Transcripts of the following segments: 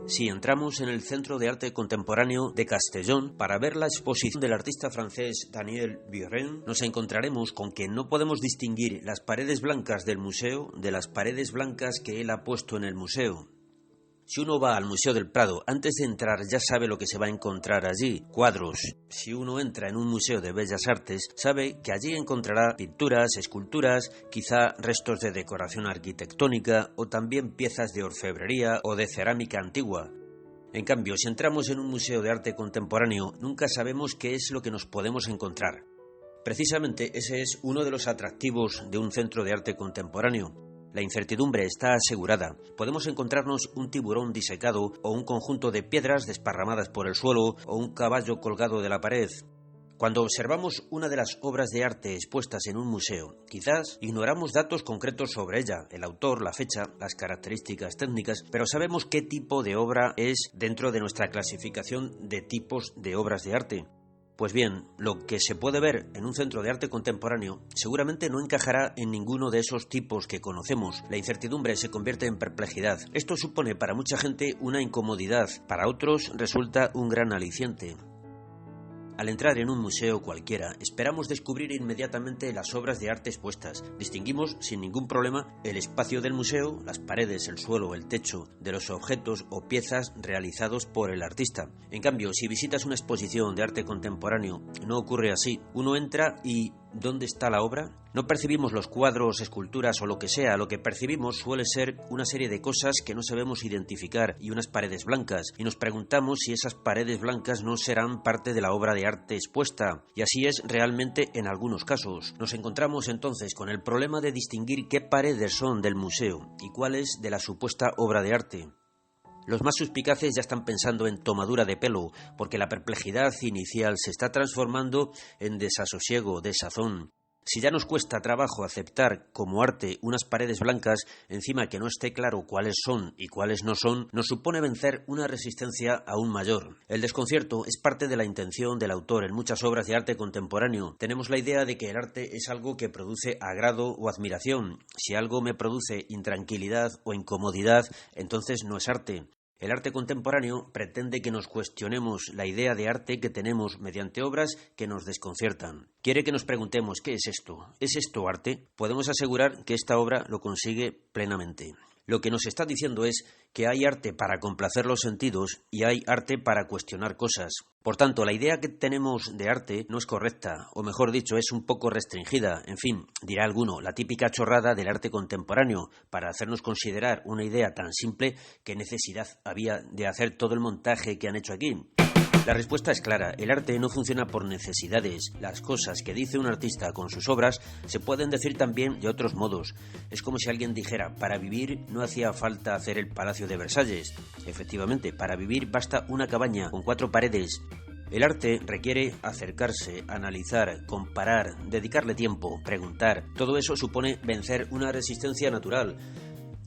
Si entramos en el Centro de Arte Contemporáneo de Castellón para ver la exposición del artista francés Daniel Buren, nos encontraremos con que no podemos distinguir las paredes blancas del museo de las paredes blancas que él ha puesto en el museo. Si uno va al Museo del Prado, antes de entrar ya sabe lo que se va a encontrar allí, cuadros. Si uno entra en un museo de bellas artes, sabe que allí encontrará pinturas, esculturas, quizá restos de decoración arquitectónica o también piezas de orfebrería o de cerámica antigua. En cambio, si entramos en un museo de arte contemporáneo, nunca sabemos qué es lo que nos podemos encontrar. Precisamente ese es uno de los atractivos de un centro de arte contemporáneo. La incertidumbre está asegurada. Podemos encontrarnos un tiburón disecado o un conjunto de piedras desparramadas por el suelo o un caballo colgado de la pared. Cuando observamos una de las obras de arte expuestas en un museo, quizás ignoramos datos concretos sobre ella, el autor, la fecha, las características técnicas, pero sabemos qué tipo de obra es dentro de nuestra clasificación de tipos de obras de arte. Pues bien, lo que se puede ver en un centro de arte contemporáneo seguramente no encajará en ninguno de esos tipos que conocemos. La incertidumbre se convierte en perplejidad. Esto supone para mucha gente una incomodidad, para otros resulta un gran aliciente. Al entrar en un museo cualquiera, esperamos descubrir inmediatamente las obras de arte expuestas. Distinguimos sin ningún problema el espacio del museo, las paredes, el suelo, el techo, de los objetos o piezas realizados por el artista. En cambio, si visitas una exposición de arte contemporáneo, no ocurre así. Uno entra y ¿dónde está la obra? No percibimos los cuadros, esculturas o lo que sea. Lo que percibimos suele ser una serie de cosas que no sabemos identificar y unas paredes blancas. Y nos preguntamos si esas paredes blancas no serán parte de la obra de arte expuesta. Y así es realmente en algunos casos. Nos encontramos entonces con el problema de distinguir qué paredes son del museo y cuáles de la supuesta obra de arte. Los más suspicaces ya están pensando en tomadura de pelo, porque la perplejidad inicial se está transformando en desasosiego, desazón. Si ya nos cuesta trabajo aceptar como arte unas paredes blancas, encima que no esté claro cuáles son y cuáles no son, nos supone vencer una resistencia aún mayor. El desconcierto es parte de la intención del autor en muchas obras de arte contemporáneo. Tenemos la idea de que el arte es algo que produce agrado o admiración. Si algo me produce intranquilidad o incomodidad, entonces no es arte. El arte contemporáneo pretende que nos cuestionemos la idea de arte que tenemos mediante obras que nos desconciertan. Quiere que nos preguntemos ¿qué es esto? ¿Es esto arte? Podemos asegurar que esta obra lo consigue plenamente. Lo que nos está diciendo es que hay arte para complacer los sentidos y hay arte para cuestionar cosas. Por tanto, la idea que tenemos de arte no es correcta, o mejor dicho, es un poco restringida. En fin, dirá alguno, la típica chorrada del arte contemporáneo, para hacernos considerar una idea tan simple, ¿qué necesidad había de hacer todo el montaje que han hecho aquí? La respuesta es clara, el arte no funciona por necesidades. Las cosas que dice un artista con sus obras se pueden decir también de otros modos. Es como si alguien dijera, para vivir no hacía falta hacer el Palacio de Versalles. Efectivamente, para vivir basta una cabaña con 4 paredes. El arte requiere acercarse, analizar, comparar, dedicarle tiempo, preguntar. Todo eso supone vencer una resistencia natural.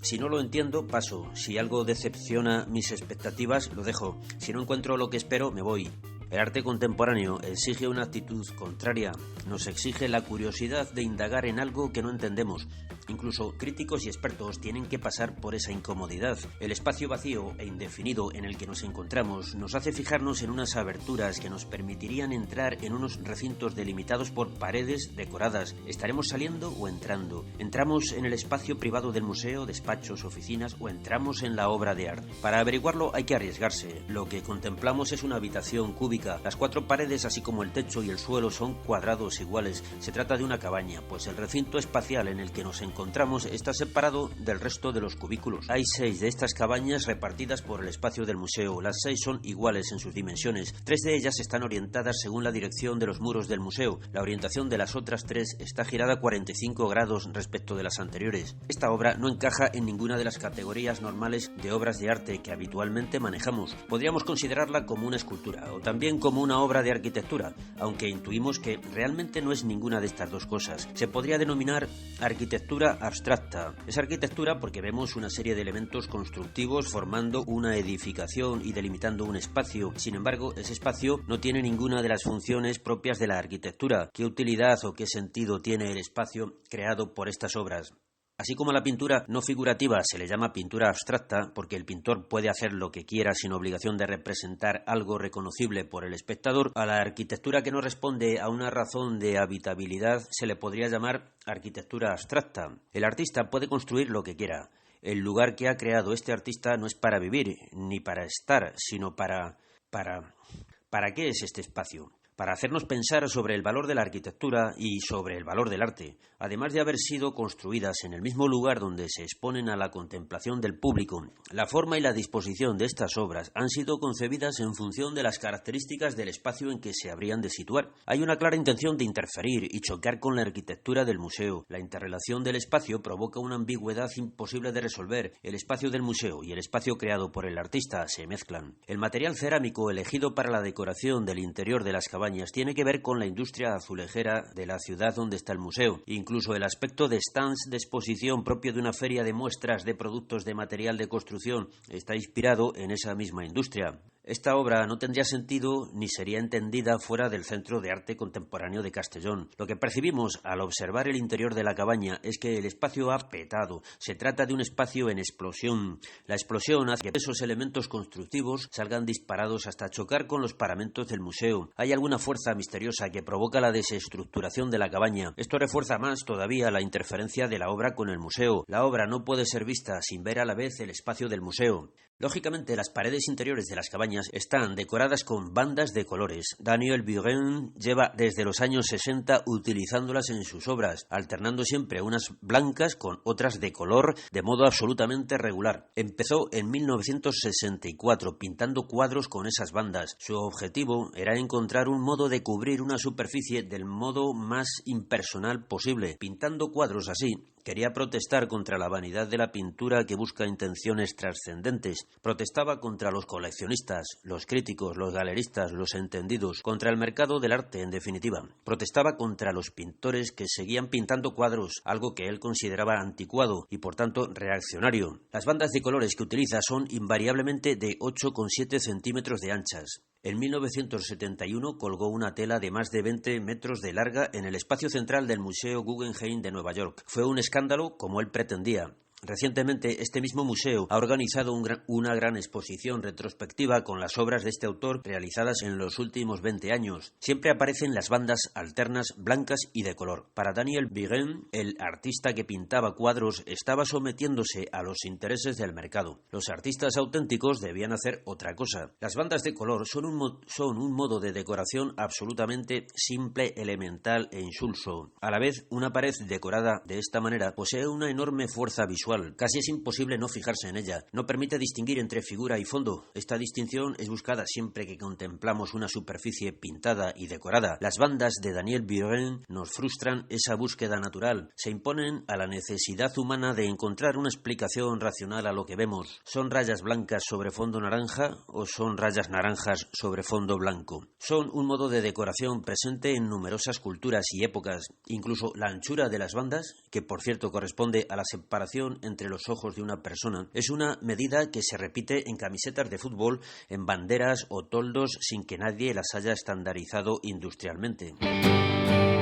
Si no lo entiendo, paso. Si algo decepciona mis expectativas, lo dejo. Si no encuentro lo que espero, me voy. El arte contemporáneo exige una actitud contraria. Nos exige la curiosidad de indagar en algo que no entendemos. Incluso críticos y expertos tienen que pasar por esa incomodidad. El espacio vacío e indefinido en el que nos encontramos nos hace fijarnos en unas aberturas que nos permitirían entrar en unos recintos delimitados por paredes decoradas. ¿Estaremos saliendo o entrando? ¿Entramos en el espacio privado del museo, despachos, oficinas o entramos en la obra de arte? Para averiguarlo hay que arriesgarse. Lo que contemplamos es una habitación cúbica. Las 4 paredes, así como el techo y el suelo, son cuadrados iguales. Se trata de una cabaña, pues el recinto espacial en el que nos encontramos está separado del resto de los cubículos. Hay 6 de estas cabañas repartidas por el espacio del museo. Las 6 son iguales en sus dimensiones. 3 de ellas están orientadas según la dirección de los muros del museo. La orientación de las otras 3 está girada 45 grados respecto de las anteriores. Esta obra no encaja en ninguna de las categorías normales de obras de arte que habitualmente manejamos. Podríamos considerarla como una escultura o también como una obra de arquitectura, aunque intuimos que realmente no es ninguna de estas dos cosas. Se podría denominar arquitectura abstracta. Es arquitectura porque vemos una serie de elementos constructivos formando una edificación y delimitando un espacio. Sin embargo, ese espacio no tiene ninguna de las funciones propias de la arquitectura. ¿Qué utilidad o qué sentido tiene el espacio creado por estas obras? Así como a la pintura no figurativa se le llama pintura abstracta, porque el pintor puede hacer lo que quiera sin obligación de representar algo reconocible por el espectador, a la arquitectura que no responde a una razón de habitabilidad se le podría llamar arquitectura abstracta. El artista puede construir lo que quiera. El lugar que ha creado este artista no es para vivir, ni para estar, sino ¿para qué es este espacio? Para hacernos pensar sobre el valor de la arquitectura y sobre el valor del arte, además de haber sido construidas en el mismo lugar donde se exponen a la contemplación del público. La forma y la disposición de estas obras han sido concebidas en función de las características del espacio en que se habrían de situar. Hay una clara intención de interferir y chocar con la arquitectura del museo. La interrelación del espacio provoca una ambigüedad imposible de resolver. El espacio del museo y el espacio creado por el artista se mezclan. El material cerámico elegido para la decoración del interior de las cabañas tiene que ver con la industria azulejera de la ciudad donde está el museo. Incluso el aspecto de stands de exposición propio de una feria de muestras de productos de material de construcción está inspirado en esa misma industria. Esta obra no tendría sentido ni sería entendida fuera del Centro de Arte Contemporáneo de Castellón. Lo que percibimos al observar el interior de la cabaña es que el espacio ha petado. Se trata de un espacio en explosión. La explosión hace que esos elementos constructivos salgan disparados hasta chocar con los paramentos del museo. Hay alguna fuerza misteriosa que provoca la desestructuración de la cabaña. Esto refuerza más todavía la interferencia de la obra con el museo. La obra no puede ser vista sin ver a la vez el espacio del museo. Lógicamente, las paredes interiores de las cabañas están decoradas con bandas de colores. Daniel Buren lleva desde los años 60 utilizándolas en sus obras, alternando siempre unas blancas con otras de color de modo absolutamente regular. Empezó en 1964 pintando cuadros con esas bandas. Su objetivo era encontrar un modo de cubrir una superficie del modo más impersonal posible. Pintando cuadros así, quería protestar contra la vanidad de la pintura que busca intenciones trascendentes. Protestaba contra los coleccionistas, los críticos, los galeristas, los entendidos, contra el mercado del arte, en definitiva. Protestaba contra los pintores que seguían pintando cuadros, algo que él consideraba anticuado y por tanto reaccionario. Las bandas de colores que utiliza son invariablemente de 8,7 centímetros de anchas. En 1971 colgó una tela de más de 20 metros de larga en el espacio central del Museo Guggenheim de Nueva York. Fue un escándalo como él pretendía. Recientemente, este mismo museo ha organizado una gran exposición retrospectiva con las obras de este autor realizadas en los últimos 20 años. Siempre aparecen las bandas alternas blancas y de color. Para Daniel Buren, el artista que pintaba cuadros estaba sometiéndose a los intereses del mercado. Los artistas auténticos debían hacer otra cosa. Las bandas de color son un modo de decoración absolutamente simple, elemental e insulso. A la vez, una pared decorada de esta manera posee una enorme fuerza visual. Casi es imposible no fijarse en ella. No permite distinguir entre figura y fondo. Esta distinción es buscada siempre que contemplamos una superficie pintada y decorada. Las bandas de Daniel Buren nos frustran esa búsqueda natural. Se imponen a la necesidad humana de encontrar una explicación racional a lo que vemos. ¿Son rayas blancas sobre fondo naranja o son rayas naranjas sobre fondo blanco? Son un modo de decoración presente en numerosas culturas y épocas. Incluso la anchura de las bandas, que por cierto corresponde a la separación entre los ojos de una persona, es una medida que se repite en camisetas de fútbol, en banderas o toldos sin que nadie las haya estandarizado industrialmente.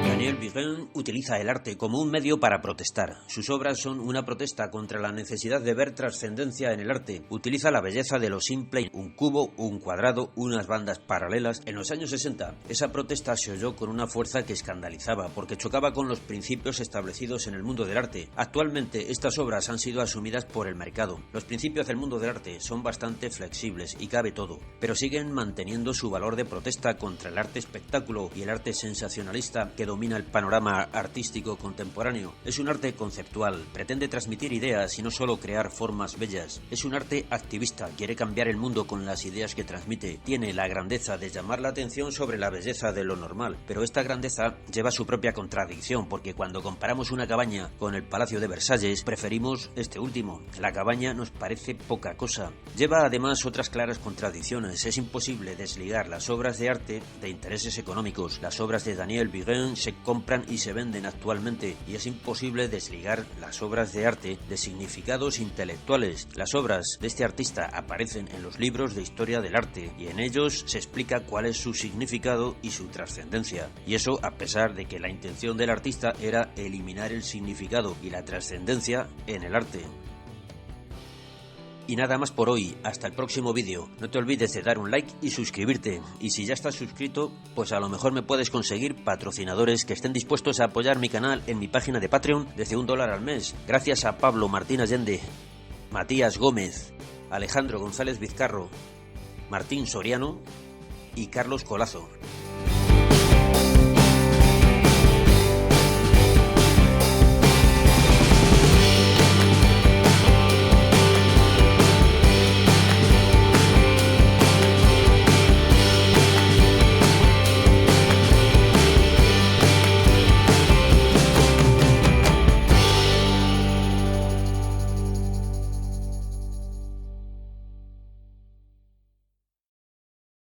Daniel Buren utiliza el arte como un medio para protestar. Sus obras son una protesta contra la necesidad de ver trascendencia en el arte. Utiliza la belleza de lo simple, un cubo, un cuadrado, unas bandas paralelas. En los años 60, esa protesta se oyó con una fuerza que escandalizaba, porque chocaba con los principios establecidos en el mundo del arte. Actualmente, estas obras han sido asumidas por el mercado. Los principios del mundo del arte son bastante flexibles y cabe todo, pero siguen manteniendo su valor de protesta contra el arte espectáculo y el arte sensacionalista que domina el panorama artístico contemporáneo. Es un arte conceptual, pretende transmitir ideas y no solo crear formas bellas. Es un arte activista, quiere cambiar el mundo con las ideas que transmite. Tiene la grandeza de llamar la atención sobre la belleza de lo normal, pero esta grandeza lleva su propia contradicción, porque cuando comparamos una cabaña con el Palacio de Versalles, preferimos este último. La cabaña nos parece poca cosa. Lleva además otras claras contradicciones. Es imposible desligar las obras de arte de intereses económicos. Las obras de Daniel Buren se se compran y se venden actualmente, y es imposible desligar las obras de arte de significados intelectuales. Las obras de este artista aparecen en los libros de historia del arte y en ellos se explica cuál es su significado y su trascendencia. Y eso a pesar de que la intención del artista era eliminar el significado y la trascendencia en el arte. Y nada más por hoy, hasta el próximo vídeo. No te olvides de dar un like y suscribirte. Y si ya estás suscrito, pues a lo mejor me puedes conseguir patrocinadores que estén dispuestos a apoyar mi canal en mi página de Patreon desde $1 al mes. Gracias a Pablo Martín Allende, Matías Gómez, Alejandro González Vizcarro, Martín Soriano y Carlos Colazo.